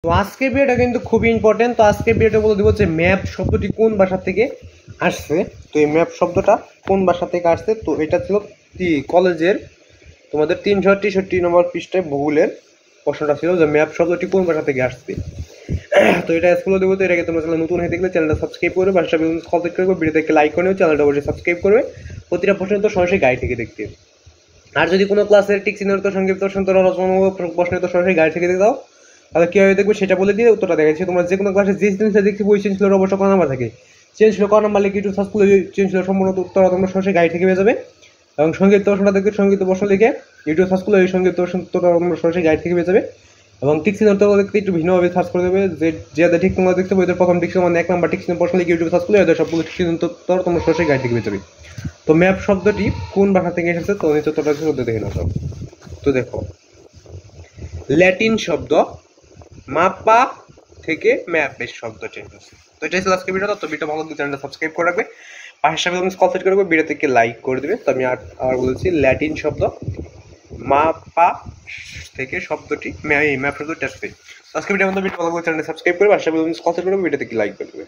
তো আজকের ভিডিওটা কিন্তু খুবই ইম্পর্টেন্ট। তো আজকের ভিডিওটা বলে দেবো যে ম্যাপ শব্দটি কোন ভাষা থেকে আসছে। তো এই ম্যাপ শব্দটা কোন ভাষা থেকে আসছে, তো এটা ছিল কলেজের তোমাদের 363 নম্বর পৃষ্ঠায় ভূগোলের প্রশ্নটা ছিল যে ম্যাপ শব্দটি কোন ভাষা থেকে আসছে। তো এটা স্কুলে দেবো। তো এটাকে তোমরা চ্যানেল নতুন হয়ে থাকলে চ্যানেলটা সাবস্ক্রাইব করবে, ভাষা কমপ্লিট করবে, ভিডিওতে লাইক করে চ্যানেলটা অবশ্যই সাবস্ক্রাইব করবে, প্রতিটা প্রশ্ন তো সরাসরি গাইড থেকে দেখতে। আর যদি কোনো ক্লাসের টিক চিহ্নের তো সংক্ষিপ্ত প্রশ্নের তো সরাসরি গাইড থেকে দাও, তাহলে কীভাবে দেখবে সেটা বলে দিয়ে উত্তরটা দেখাচ্ছি। তোমরা যে কোনো ক্লাসে যে জিনিসটা দেখছি ওই চেঞ্জ ছিল অবশ্য করা নাম্বার থাকে, চেঞ্জ ছিল করা নাম্বার লিখে ইউটিউব সার্চ করলে চেঞ্জ ছিল সম্পূর্ণ উত্তর তোমরা সরাসরি গাইড থেকে পেয়ে যাবে। এবং সংক্ষিপ্ত প্রশ্নটা দেখবে সংক্ষিপ্ত প্রশ্ন লিখে ইউটিউব সার্চ করলে ওই সংক্ষিপ্ত উত্তরটা তোমরা সরাসরি গাইড থেকে পেয়ে যাবে। এবং টিক চিহ্ন দেখতে একটু ভিন্নভাবে সার্চ করে দেবে, যে যাদের ঠিক তোমরা দেখতে পাবে প্রথম টিক চিহ্ন মানে 1 নাম্বার টিক চিহ্ন প্রশ্ন লিখে ইউটিউব সার্চ করলে ওদের সবগুলো টিক চিহ্ন উত্তর তোমরা সরাসরি গাইড থেকে পেয়ে যাবে। তো ম্যাপ শব্দটি কোন ভাষা থেকে এসেছে, তো নিচে উত্তরটা দেখে নাও। তো দেখো, ল্যাটিন শব্দ মাপা থেকে ম্যাপ বেশ শব্দটি এসেছে। তো এটাই ছিল আজকে ভিডিও। তো ভিডিও ভালো লাগলে চ্যানেলটা সাবস্ক্রাইব করে রাখবে, পাশের সাথে তুমি কমপ্লিট করে রাখবে, ভিডিও থেকে লাইক করে দেবে। তো আমি আর বলেছি ল্যাটিন শব্দ মাপা থেকে শব্দটি ম্যাপ শব্দটি আসছে। আজকে ভিডিও ভালো লাগলে চ্যানেলটা সাবস্ক্রাইব করবে, পাশের সাথে তুমি কমপ্লিট করে রাখবে, ভিডিও থেকে লাইক করে দেবে।